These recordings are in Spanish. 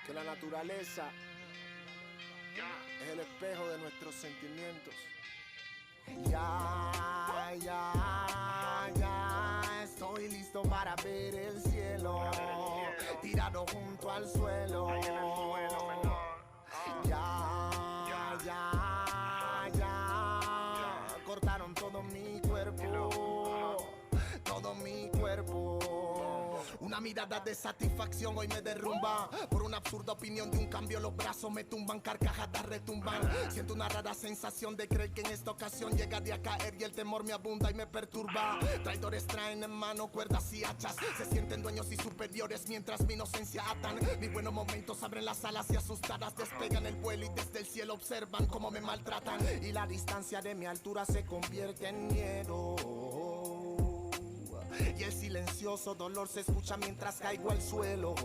Que la naturaleza es el espejo de nuestros sentimientos. Ya estoy listo para ver el cielo, tirado junto al suelo. Ya cortaron todo mi cuerpo, todo mi cuerpo. Una mirada de satisfacción hoy me derrumba. Por una absurda opinión de un cambio los brazos me tumban, carcajadas retumban. Siento una rara sensación de creer que en esta ocasión llegaría a caer y el temor me abunda y me perturba. Traidores traen en mano cuerdas y hachas, se sienten dueños y superiores mientras mi inocencia atan. Mis buenos momentos abren las alas y asustadas despegan el vuelo y desde el cielo observan cómo me maltratan. Y la distancia de mi altura se convierte en miedo. Y el silencioso dolor se escucha mientras caigo al suelo.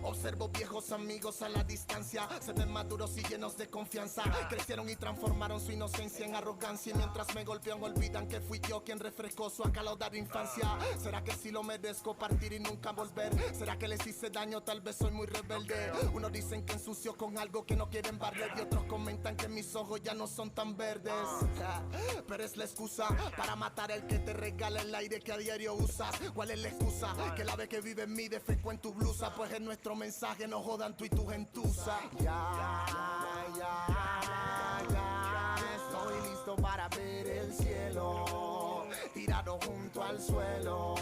Observo viejos amigos a la distancia, se ven maduros y llenos de confianza. Crecieron y transformaron su inocencia en arrogancia, y mientras me golpean olvidan que fui yo quien refrescó su acalorada infancia. ¿Será que si lo merezco partir y nunca volver? ¿Será que les hice daño? Tal vez soy muy rebelde. Unos dicen que ensucio con algo que no quieren barrer, y otros comentan que mis ojos ya no son tan verdes. Pero es la excusa para matar el que te regala el aire que a diario usas. ¿Cuál es la excusa? Que la ave que vive en mí defecó en tu blusa, pues es nuestro mensaje, no jodan tú y tu gentuza. Ya estoy listo para ver el cielo, tirado junto al suelo.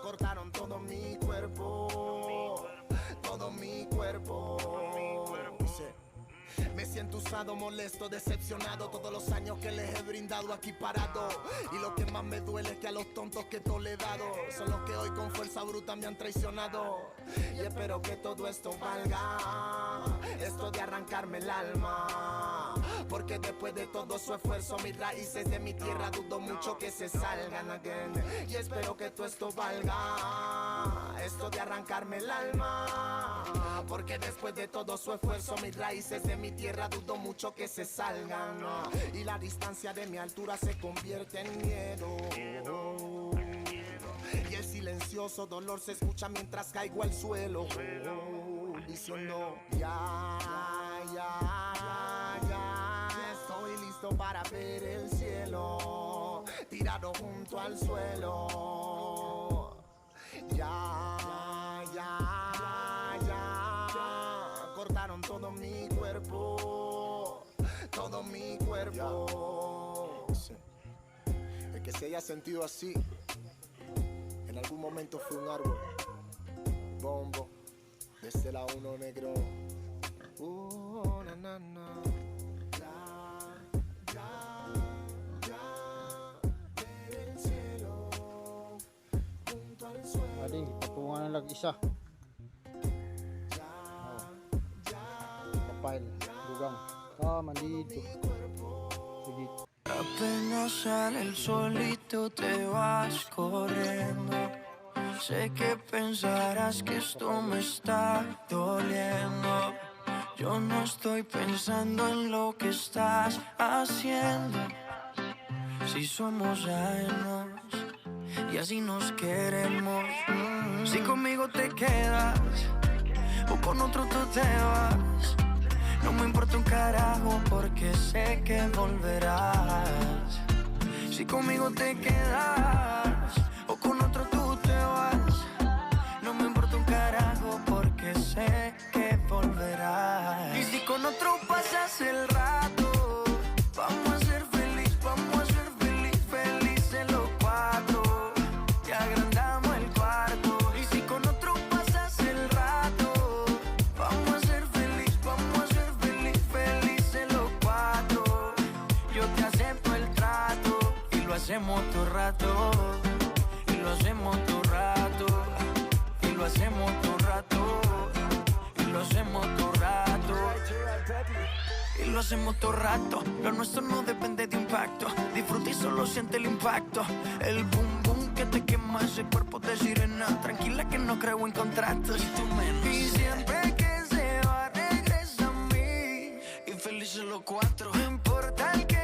Cortaron todo mi cuerpo, todo mi cuerpo. Me siento usado, molesto, decepcionado. Todos los años que les he brindado aquí parado. Y lo que más me duele es que a los tontos que he tolerado son los que hoy con fuerza bruta me han traicionado. Y espero que todo esto valga, esto de arrancarme el alma, porque después de todo su esfuerzo mis raíces de mi tierra dudo mucho que se salgan again. Y espero que todo esto valga, esto de arrancarme el alma, porque después de todo su esfuerzo mis raíces de mi tierra dudo mucho que se salgan. Y la distancia de mi altura se convierte en miedo. Y el silencioso dolor se escucha mientras caigo al suelo, diciendo estoy listo para ver el cielo, tirado junto al suelo. Cortaron todo mi cuerpo, todo mi cuerpo. El que se haya sentido así, en algún momento fue un árbol. Bombo, desde la 1 negro. Na, na, na. Ver el cielo junto al suelo. Aling, patungan na lang isa. Kapal, lugang. Mandito. Sige. Apenas sale el solito te vas corriendo. Sé que pensarás que esto me está doliendo. Yo no estoy pensando en lo que estás haciendo. Si somos ajenos y así nos queremos. Si conmigo te quedas o con otro tú te vas, no me importa un carajo porque sé que volverás. Si conmigo te quedas o con otro tú te vas, no me importa un carajo porque sé que volverás. Y si con otro pasas el rato, vamos a ser feliz, felices los cuatro. Y agrandamos el cuarto. Y si con otro pasas el rato, vamos a ser feliz, felices los cuatro. Yo te acepto el trato y lo hacemos todo rato. Y lo hacemos todo rato. Y lo hacemos todo rato. Y lo hacemos todo rato. Y lo hacemos todo rato. Lo nuestro no depende de impacto. Disfruta y solo siente el impacto. El boom boom que te quema ese cuerpo de sirena. Tranquila que no creo en contratos. Y tú menos. Y siempre que se va regresa a mí. Y felices los cuatro. No importa el que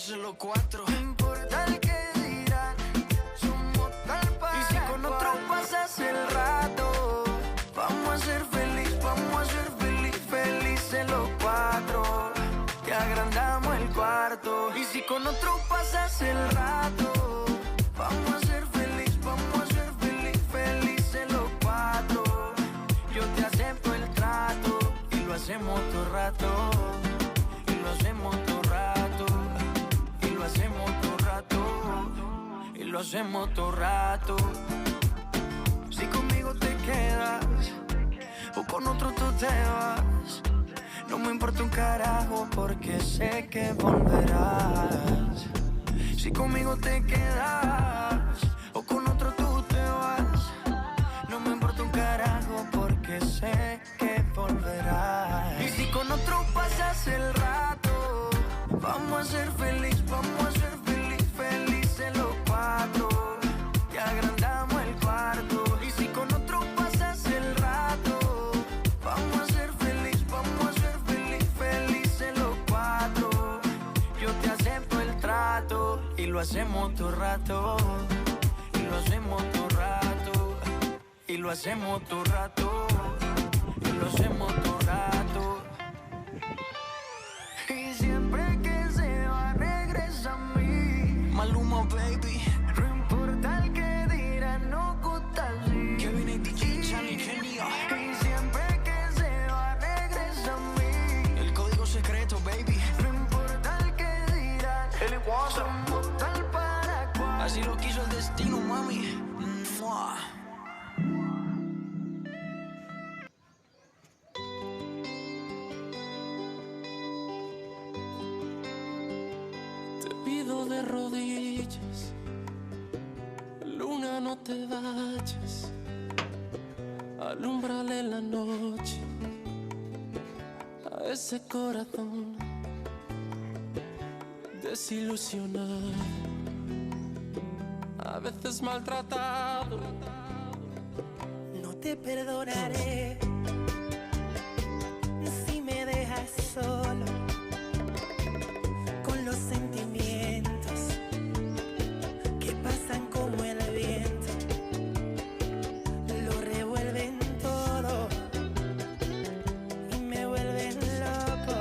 díselo cuatro. No importa el que dirán, somos tal para. Y si con otro pasas el rato, vamos a ser feliz, vamos a ser feliz, felices los cuatro. Te agrandamos el cuarto. Y si con otro pasas el rato, vamos a ser feliz, vamos a ser feliz, felices los cuatro. Yo te acepto el trato y lo hacemos todo rato. Y lo hacemos todo rato. Y lo hacemos todo rato. Y lo hacemos todo rato. Si conmigo te quedas o con otro tú te vas, no me importa un carajo porque sé que volverás. Si conmigo te quedas o con otro tú te vas, no me importa un carajo porque sé que volverás. Y si con otro pasas el rato, vamos a ser feliz, vamos a ser feliz, felices los cuatro. Te agrandamos el cuarto. Y si con otro pasas el rato, vamos a ser feliz, vamos a ser feliz, felices los cuatro. Yo te acepto el trato y lo hacemos todo rato. Y lo hacemos todo rato. Y lo hacemos todo rato. Y lo hacemos todo rato. Y siempre que se va regresa a mí. Maluma, baby. No importa el que dirán, no gusta así. Kevin y DJ, Charlie, genio. Y siempre que se va regresa a mí. El código secreto, baby. No importa el que dirán, él igual somos tal para cual. Así lo quiso el destino, mami. Mua. Te pido de rodillas, luna, no te vayas, alúmbrale la noche a ese corazón desilusionado, a veces maltratado. No te perdonaré si me dejas solo con los sentimientos que pasan como el viento, lo revuelven todo y me vuelven loco.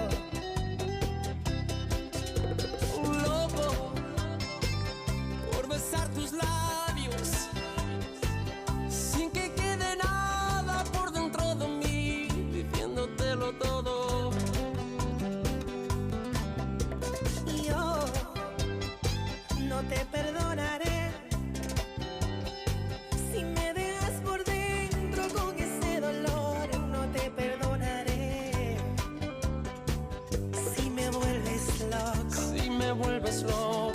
Loco por besar tus labios sin que quede nada por dentro de mí, diciéndotelo todo. Y yo no te perdonaré si me dejas por dentro con ese dolor. No te perdonaré si me vuelves loco. Si me vuelves loco.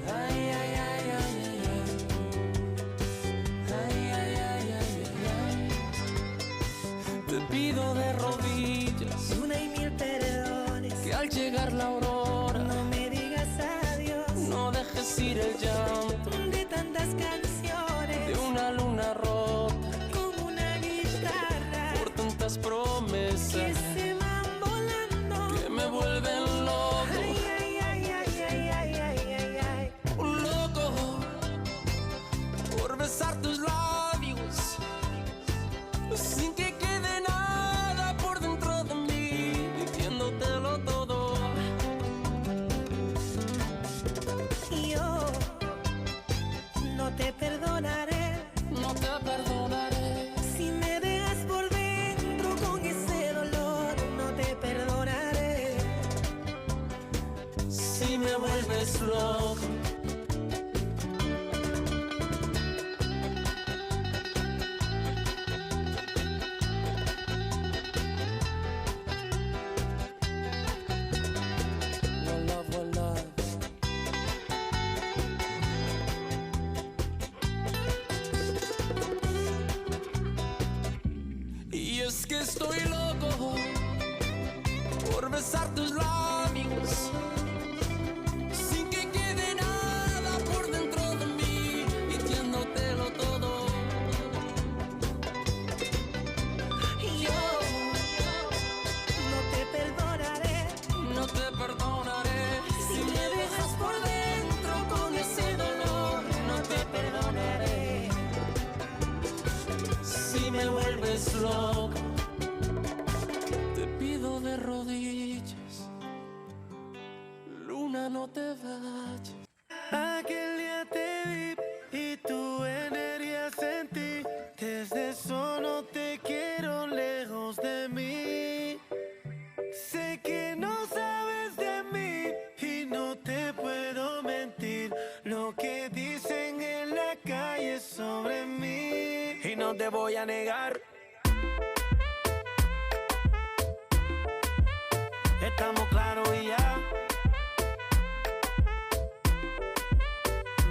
Ay, ay, ay, ay, ay, ay. Ay, ay, ay, ay, ay, ay. Te pido de rodillas Una y mil perdones, que al llegar la aurora no me digas adiós. no dejes ir el llanto De tantas canciones, de una luna rota como una guitarra por tantas que promesas se van volando. que me vuelven loco. Ay, ay, ay, ay, ay, ay, ay, ay, ay. Un loco por besar tus labios sin que quede nada por dentro de mí, diciéndotelo todo. Y yo no te perdonaré No te perdonaré si me dejas por dentro con ese dolor. No te perdonaré si me vuelves loco. One love, one love. Y es que estoy loco por besar tus labios sin que quede nada por dentro de mí, diciéndotelo todo. y yo no te perdonaré vuelves loco. Te pido de rodillas, luna, no te vayas. Aquel día te vi y tu energía sentí. Desde eso no te quiero lejos de mí. Sé que no sabes de mí y no te puedo mentir. Lo que dicen en la calle sobre mí y no te voy a negar. Estamos claros y ya.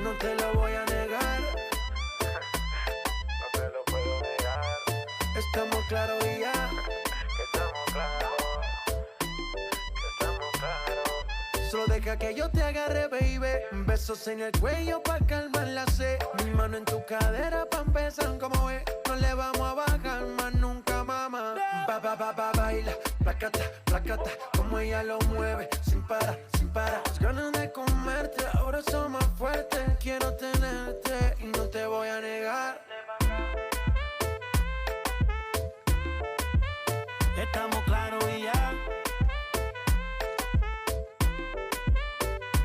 No te lo voy a negar. No te lo puedo negar. Estamos claros y ya. Estamos claros. Estamos claros. Solo deja que yo te agarre, baby. Besos en el cuello pa' calmar la sed. Mi mano en tu cadera pa' empezar como es. No le vamos a bajar más nunca, mamá. Baila, placata, placata. Como ella lo mueve, sin parar, sin parar. Las ganas de comerte, ahora son más fuertes. Quiero tenerte y no te voy a negar. Estamos claros y ya.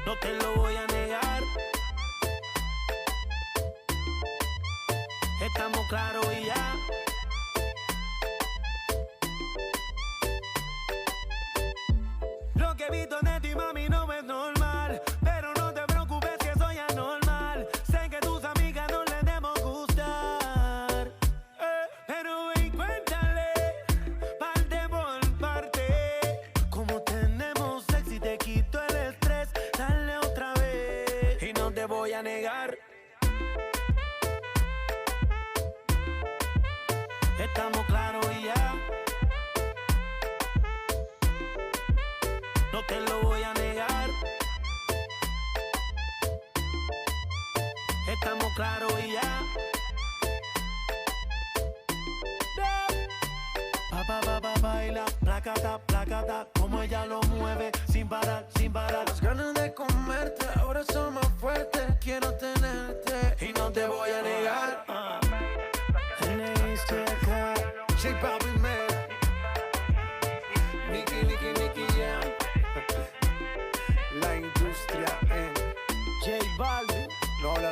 No te lo voy a negar. Estamos claros y ya. Lo que he visto de ti, mami, no es normal. Pero no te preocupes que soy anormal. Sé que tus amigas no les debemos gustar. Pero ven, cuéntale, parte por parte. Como tenemos sexo y te quito el estrés. Dale otra vez y no te voy a negar. Estamos claros y ya. No te lo voy a negar. Estamos claros y ya. Baila, placata, placata. Como ella lo mueve, sin parar, sin parar. Las ganas de comerte, ahora son más fuertes. Quiero tenerte y no te voy a negar. J Balvin, man. Nicky Jam. La industria en J Balvin. No la